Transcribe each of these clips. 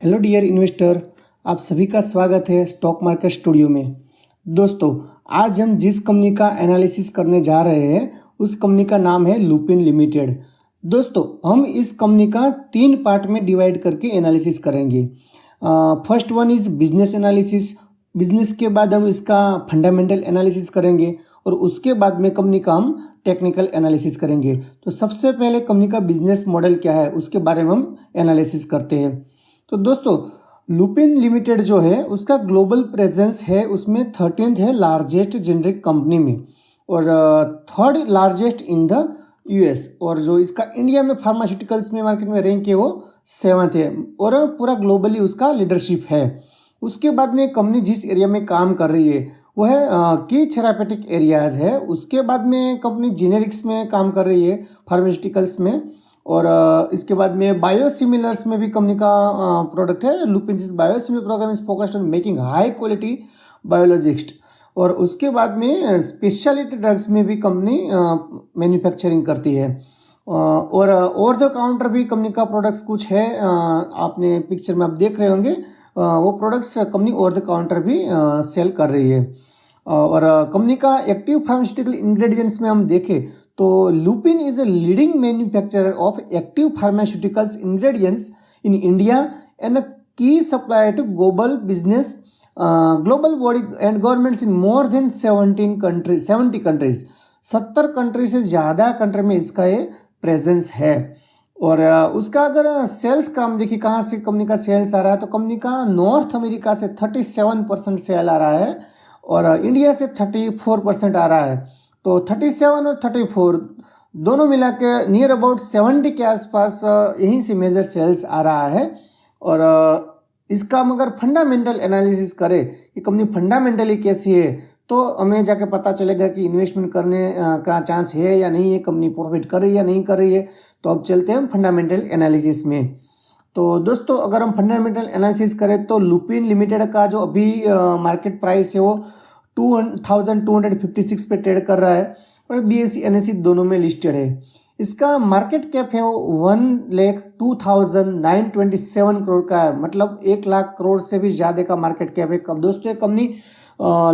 Hello dear investor, आप सभी का स्वागत है स्टॉक मार्केट स्टूडियो में। दोस्तों, आज हम जिस कंपनी का एनालिसिस करने जा रहे हैं उस कंपनी का नाम है लुपिन लिमिटेड। दोस्तों, हम इस कंपनी का 3 पार्ट में डिवाइड करके एनालिसिस करेंगे। First one is business analysis. Business के बाद हम इसका फंडामेंटल एनालिसिस करेंगे और उसके बाद में कंपनी का हम टेक्निकल एनालिसिस करेंगे। तो सबसे पहले कंपनी का बिजनेस मॉडल क्या है उसके बारे में हम एनालिसिस करते हैं। तो दोस्तों, लुपिन लिमिटेड जो है उसका ग्लोबल प्रेजेंस है, उसमें 13th है लार्जेस्ट जेनरिक कंपनी में और 3rd largest in the US, और जो इसका इंडिया में फार्मास्यूटिकल्स में मार्केट में रैंक है वो 7th है और पूरा ग्लोबली उसका लीडरशिप है। उसके बाद में कंपनी जिस एरिया में काम कर रही है वो है की थेरापेटिक एरियाज है। उसके बाद में कंपनी जेनेरिक्स में काम कर रही है, फार्मास्यूटिकल्स में, और इसके बाद में बायोसिमिलर्स में भी कंपनी का प्रोडक्ट है। Lupin biosimilar programme is focused on making high quality biologics, और उसके बाद में स्पेशलिटी ड्रग्स में भी कंपनी मैन्युफैक्चरिंग करती है। और ओवर द काउंटर भी कंपनी का प्रोडक्ट्स कुछ है, आपने पिक्चर में आप देख रहे होंगे, वो products company over the counter भी सेल कर रही है। और कंपनी का एक्टिव फार्मास्यूटिकल इंग्रेडिएंट्स में हम देखें तो Lupin is a leading manufacturer of active pharmaceuticals ingredients in India and a key supplier to global business, global body and governments in more than 70 countries. 70 country से ज़्यादा कंट्री में इसका ये प्रेजेंस है। और उसका अगर सेल्स का हम देखिए कहाँ से कंपनी का सेल्स आ रहा है, तो कंपनी का नॉर्थ अमेरिका से 37% सेल आ रहा है और इंडिया से 34% आ रहा है। तो 37 और 34 दोनों मिला के नियर अबाउट 70 के आसपास यहीं से मेजर सेल्स आ रहा है। और इसका हम अगर फंडामेंटल एनालिसिस करें कि कंपनी फंडामेंटली कैसी है तो हमें जाके पता चलेगा कि इन्वेस्टमेंट करने का चांस है या नहीं है, कंपनी प्रॉफिट कर रही है या नहीं कर रही है। तो अब चलते हैं हम फंडामेंटल एनालिसिस में। तो दोस्तों, अगर हम फंडामेंटल एनालिसिस करें तो लुपिन लिमिटेड का जो अभी मार्केट प्राइस है वो 2256 पे ट्रेड कर रहा है और BSE NSE दोनों में लिस्टेड है। इसका मार्केट कैप है वो 1,02,927 करोड़ का है, मतलब 1 लाख करोड़ से भी ज़्यादा का मार्केट कैप है। कब दोस्तों, ये कंपनी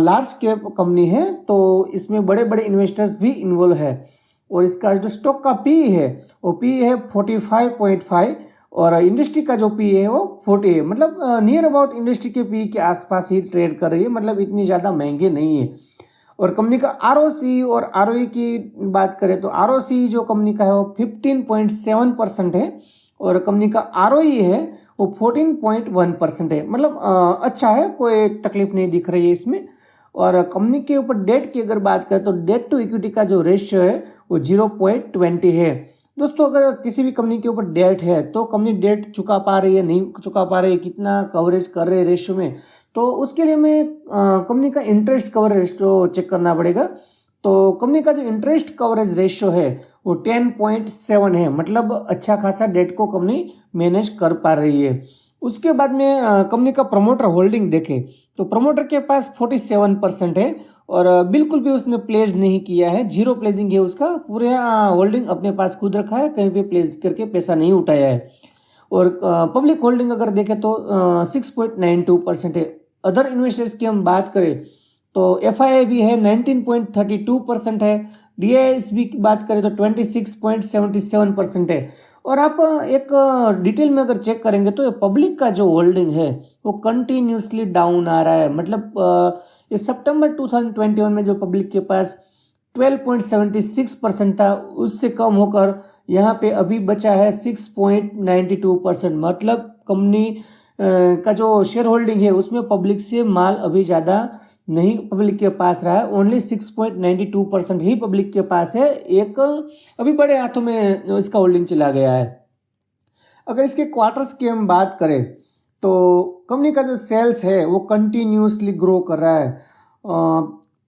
लार्ज कैप कंपनी है तो इसमें बड़े बड़े इन्वेस्टर्स भी इन्वॉल्व है। और इसका जो स्टॉक का पी है वो पी है 45.5 और इंडस्ट्री का जो पी है वो 40 है, मतलब नियर अबाउट इंडस्ट्री के पी के आसपास ही ट्रेड कर रही है, मतलब इतनी ज़्यादा महंगे नहीं है। और कंपनी का ROC और ROE की बात करें तो ROC जो कंपनी का है वो 15.7% है और कंपनी का ROE है वो 14.1% है, मतलब अच्छा है, कोई तकलीफ नहीं दिख रही है इसमें। और कंपनी के ऊपर डेट की अगर बात करें तो डेट टू इक्विटी का जो रेशियो है वो 0.20 है। दोस्तों, अगर किसी भी कंपनी के ऊपर डेट है तो कंपनी डेट चुका पा रही है, नहीं चुका पा रही है, कितना कवरेज कर रहे हैं रेशियो में, तो उसके लिए हमें कंपनी का इंटरेस्ट कवर रेशियो चेक करना पड़ेगा। तो कंपनी का जो इंटरेस्ट कवरेज रेशियो है वो 10.7 है, मतलब अच्छा खासा डेट को कंपनी मैनेज कर पा रही है। उसके बाद में कंपनी का प्रमोटर होल्डिंग देखें तो प्रमोटर के पास 47% है और बिल्कुल भी उसने प्लेज नहीं किया है, 0 प्लेजिंग है उसका, पूरे होल्डिंग अपने पास खुद रखा है, कहीं पे प्लेज करके पैसा नहीं उठाया है। और पब्लिक होल्डिंग अगर देखें तो 6.92% है। अदर इन्वेस्टर्स की हम बात करें तो FII भी है 19.32% है, DIS भी की बात करें तो 26.77% है। और आप एक डिटेल में अगर चेक करेंगे तो पब्लिक का जो होल्डिंग है वो कंटिन्यूसली डाउन आ रहा है, मतलब ये सितंबर 2021 में जो पब्लिक के पास 12.76% था उससे कम होकर यहाँ पे अभी बचा है 6.92%, मतलब कंपनी का जो शेयर होल्डिंग है उसमें पब्लिक से माल अभी ज़्यादा नहीं पब्लिक के पास रहा है, ओनली 6.92% ही पब्लिक के पास है। एक अभी बड़े हाथों में इसका होल्डिंग चला गया है। अगर इसके क्वार्टर्स की हम बात करें तो कंपनी का जो सेल्स है वो कंटिन्यूसली ग्रो कर रहा है।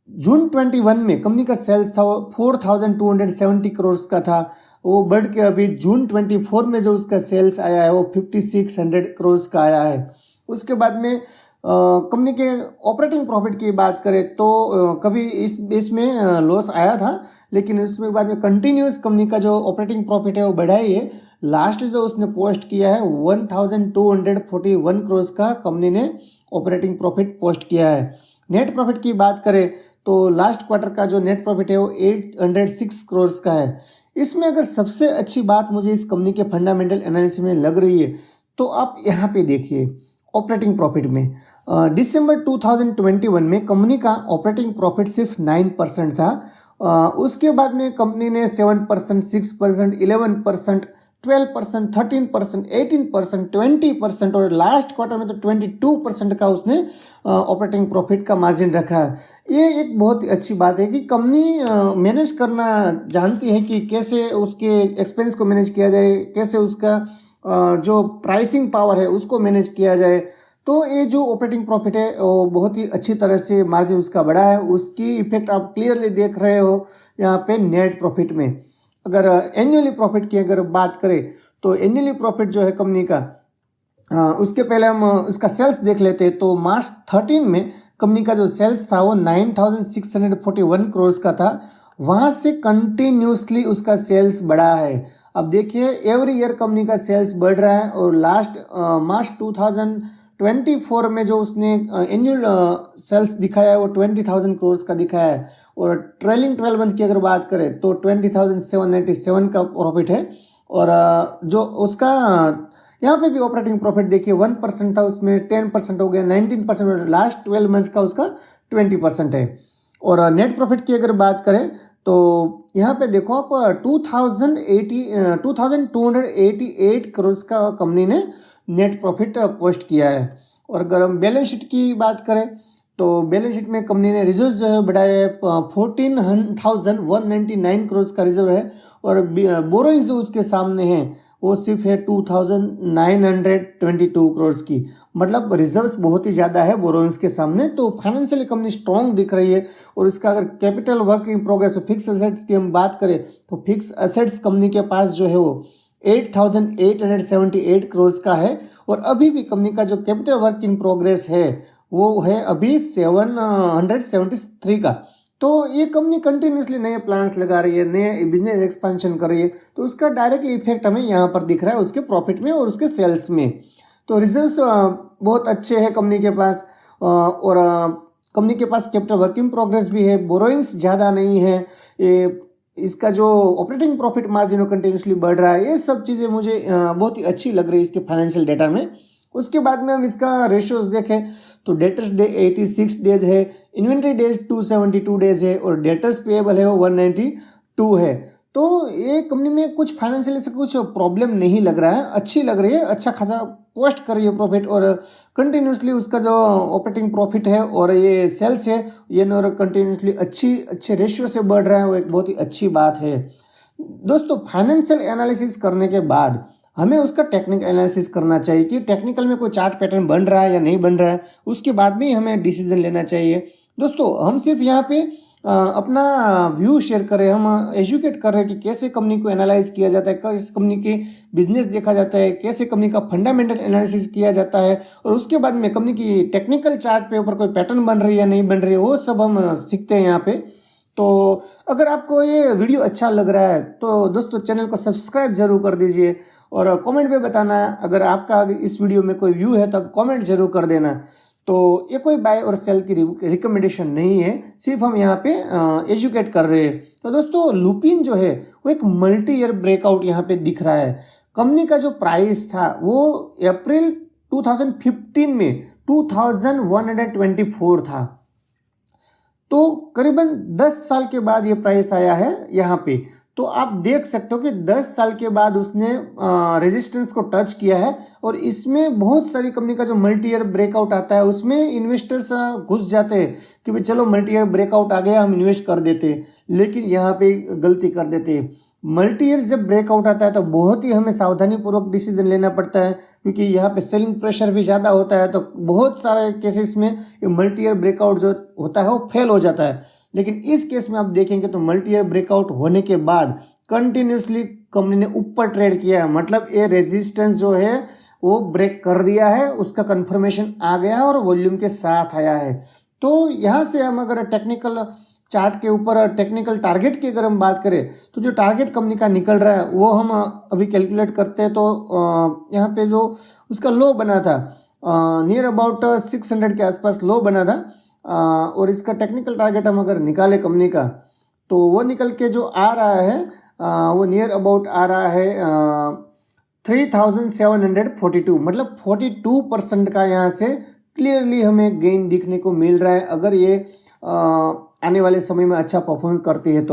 जून 21 में कंपनी का सेल्स था वो 4,270 करोड़ का था, वो बढ़ के अभी जून 24 में जो उसका सेल्स आया है वो 5,600 करोड़ का आया है। उसके बाद में कंपनी के ऑपरेटिंग प्रॉफिट की बात करें तो कभी इसमें लॉस आया था, लेकिन इसमें बाद में कंटिन्यूस कंपनी का जो ऑपरेटिंग प्रॉफिट है वो बढ़ा ही है। लास्ट जो उसने पोस्ट किया है 1241 करोड़ का कंपनी ने ऑपरेटिंग प्रॉफिट पोस्ट किया है। नेट प्रॉफिट की बात करें तो लास्ट क्वार्टर का जो नेट प्रॉफिट है वो 806 करोड़ का है। इसमें अगर सबसे अच्छी बात मुझे इस कंपनी के फंडामेंटल एनालिसिस में लग रही है तो आप यहाँ पे देखिए ऑपरेटिंग प्रॉफिट में दिसंबर 2021 में कंपनी का ऑपरेटिंग प्रॉफिट सिर्फ 9% था। उसके बाद में कंपनी ने 7%, 6%, 11%, 12%, 13%, 18%, 20% और लास्ट क्वार्टर में तो 22% का उसने ऑपरेटिंग प्रॉफिट का मार्जिन रखा है। ये एक बहुत ही अच्छी बात है कि कंपनी मैनेज करना जानती है कि कैसे उसके एक्सपेंस को मैनेज किया जाए, कैसे उसका जो प्राइसिंग पावर है उसको मैनेज किया जाए। तो ये जो ऑपरेटिंग प्रॉफिट है वो बहुत ही अच्छी तरह से मार्जिन उसका बढ़ा है, उसकी इफेक्ट आप क्लियरली देख रहे हो यहाँ पे नेट प्रॉफिट में। अगर एनुअली प्रॉफिट की अगर बात करें तो एनुअली प्रॉफिट जो है कंपनी का उसके पहले हम उसका सेल्स देख लेते हैं। तो मार्च 13 में कंपनी का जो सेल्स था वो 9641 करोड़ का था। वहाँ से कंटिन्यूसली उसका सेल्स बढ़ा है। अब देखिए एवरी ईयर कंपनी का सेल्स बढ़ रहा है और लास्ट मार्च 2024 में जो उसने एनुअल सेल्स दिखाया है वो 20,000 करोड़ का दिखाया है और ट्रेलिंग 12 मंथ की अगर बात करें तो 20,797 का प्रॉफिट है। और जो उसका यहाँ पे भी ऑपरेटिंग प्रॉफिट देखिए 1% था, उसमें 10% हो गया, 19%, लास्ट 12 मंथ्स का उसका 20% है। और नेट प्रॉफिट की अगर बात करें तो यहाँ पे देखो आप 2288 करोड़ का कंपनी ने नेट प्रॉफिट पोस्ट किया है। और अगर हम बैलेंस शीट की बात करें तो बैलेंस शीट में कंपनी ने रिजर्व जो है बढ़ाया है, 14,199 करोड़ का रिजर्व है और बोरोइंग्स जो उसके सामने है वो सिर्फ है 2,922 करोड़ की। मतलब रिजर्व्स बहुत ही ज़्यादा है बोरोइंग्स के सामने। तो फाइनेंशियली कंपनी स्ट्रॉन्ग दिख रही है। और इसका अगर capital work in progress fix assets की हम बात करें तो फिक्स एसेट्स कंपनी के पास जो है वो 8,878 करोड़ का है। और अभी भी कंपनी का जो कैपिटल वर्क इन प्रोग्रेस है वो है अभी 773 का। तो ये कंपनी कंटिन्यूसली नए प्लान्स लगा रही है, नए बिजनेस एक्सपेंशन कर रही है, तो उसका डायरेक्टली इफेक्ट हमें यहाँ पर दिख रहा है उसके प्रॉफिट में और उसके सेल्स में। तो रिजल्ट्स बहुत अच्छे हैं कंपनी के पास और कंपनी के पास कैपिटल वर्क इन प्रोग्रेस भी है, बोरोइंग्स ज़्यादा नहीं है, इसका जो ऑपरेटिंग प्रॉफिट मार्जिन वो कंटिन्यूसली बढ़ रहा है। ये सब चीज़ें मुझे बहुत ही अच्छी लग रही है इसके फाइनेंशियल डेटा में। उसके बाद में हम इसका रेशियोज देखें तो डेटर्स डे 86 डेज है, इन्वेंट्री डेज 272 डेज है और डेटर्स पेएबल है वो 192 है। तो ये कंपनी में कुछ फाइनेंशियल से कुछ प्रॉब्लम नहीं लग रहा है, अच्छी लग रही है, अच्छा खासा पोस्ट कर रही है प्रॉफिट और कंटिन्यूसली उसका जो ऑपरेटिंग प्रॉफिट है और ये सेल्स है ये कंटिन्यूसली अच्छे रेशियो से बढ़ रहा है, वो एक बहुत ही अच्छी बात है। दोस्तों फाइनेंशियल एनालिसिस करने के बाद हमें उसका टेक्निकल एनालिसिस करना चाहिए कि टेक्निकल में कोई चार्ट पैटर्न बन रहा है या नहीं बन रहा है, उसके बाद भी हमें डिसीजन लेना चाहिए। दोस्तों हम सिर्फ यहाँ पे अपना व्यू शेयर कर रहे हैं, हम एजुकेट कर रहे हैं कि कैसे कंपनी को एनालाइज किया जाता है, कैसे कंपनी के बिजनेस देखा जाता है, कैसे कंपनी का फंडामेंटल एनालिसिस किया जाता है और उसके बाद में कंपनी की टेक्निकल चार्ट पे ऊपर कोई पैटर्न बन रही है या नहीं बन रही है वो सब हम सीखते हैं यहाँ पे। तो अगर आपको ये वीडियो अच्छा लग रहा है तो दोस्तों चैनल को सब्सक्राइब जरूर कर दीजिए और कमेंट में बताना अगर आपका इस वीडियो में कोई व्यू है तब कमेंट जरूर कर देना। तो ये कोई बाय और सेल की रिकमेंडेशन नहीं है, सिर्फ हम यहाँ पे एजुकेट कर रहे हैं। तो दोस्तों लुपिन जो है वो एक मल्टी ईयर ब्रेकआउट यहाँ पे दिख रहा है। कंपनी का जो प्राइस था वो अप्रैल 2015 में 2124 था, तो करीबन 10 साल के बाद ये प्राइस आया है यहाँ पे। तो आप देख सकते हो कि 10 साल के बाद उसने रेजिस्टेंस को टच किया है और इसमें बहुत सारी कंपनी का जो मल्टी ईयर ब्रेकआउट आता है उसमें इन्वेस्टर्स घुस जाते हैं कि भाई चलो मल्टी ईयर ब्रेकआउट आ गया हम इन्वेस्ट कर देते हैं, लेकिन यहाँ पे गलती कर देते हैं। मल्टी ईयर जब ब्रेकआउट आता है तो बहुत ही हमें सावधानी पूर्वक डिसीजन लेना पड़ता है क्योंकि यहाँ पे सेलिंग प्रेशर भी ज़्यादा होता है। तो बहुत सारे केसेस में ये मल्टी ईयर ब्रेकआउट जो होता है वो फेल हो जाता है, लेकिन इस केस में आप देखेंगे तो मल्टी ईयर ब्रेकआउट होने के बाद कंटिन्यूसली कंपनी ने ऊपर ट्रेड किया है। मतलब ये रेजिस्टेंस जो है वो ब्रेक कर दिया है, उसका कंफर्मेशन आ गया है और वॉल्यूम के साथ आया है। तो यहाँ से हम अगर टेक्निकल चार्ट के ऊपर टेक्निकल टारगेट की अगर हम बात करें तो जो टारगेट कंपनी का निकल रहा है वो हम अभी कैलकुलेट करते हैं। तो यहाँ पे जो उसका लो बना था नियर अबाउट 600 के आसपास लो बना था, और इसका टेक्निकल टारगेट हम अगर निकाले कंपनी का तो वो निकल के जो आ रहा है वो नियर अबाउट आ रहा है 3742, मतलब 42% का यहाँ से क्लियरली हमें गेन दिखने को मिल रहा है अगर ये आने वाले समय में अच्छा परफॉर्मेंस करती है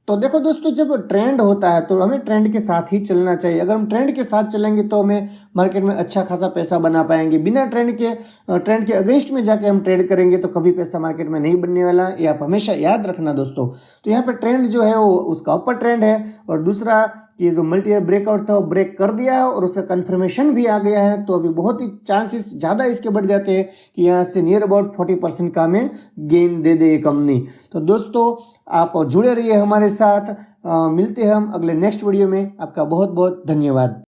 तो देखो दोस्तों, जब ट्रेंड होता है तो हमें ट्रेंड के साथ ही चलना चाहिए। अगर हम ट्रेंड के साथ चलेंगे तो हमें मार्केट में अच्छा खासा पैसा बना पाएंगे। बिना ट्रेंड के अगेंस्ट में जाके हम ट्रेड करेंगे तो कभी पैसा मार्केट में नहीं बनने वाला, ये आप हमेशा याद रखना दोस्तों। तो यहाँ पे ट्रेंड जो है वो उसका अपर ट्रेंड है, और दूसरा कि जो मल्टी ईयर ब्रेकआउट था वो ब्रेक कर दिया है और उसका कंफर्मेशन भी आ गया है। तो अभी बहुत ही चांसेस ज़्यादा इसके बढ़ जाते हैं कि यहाँ से नियर अबाउट 40% का हमें गेन दे दे ये कंपनी। तो दोस्तों आप जुड़े रहिए हमारे साथ, मिलते हैं हम अगले नेक्स्ट वीडियो में। आपका बहुत बहुत धन्यवाद।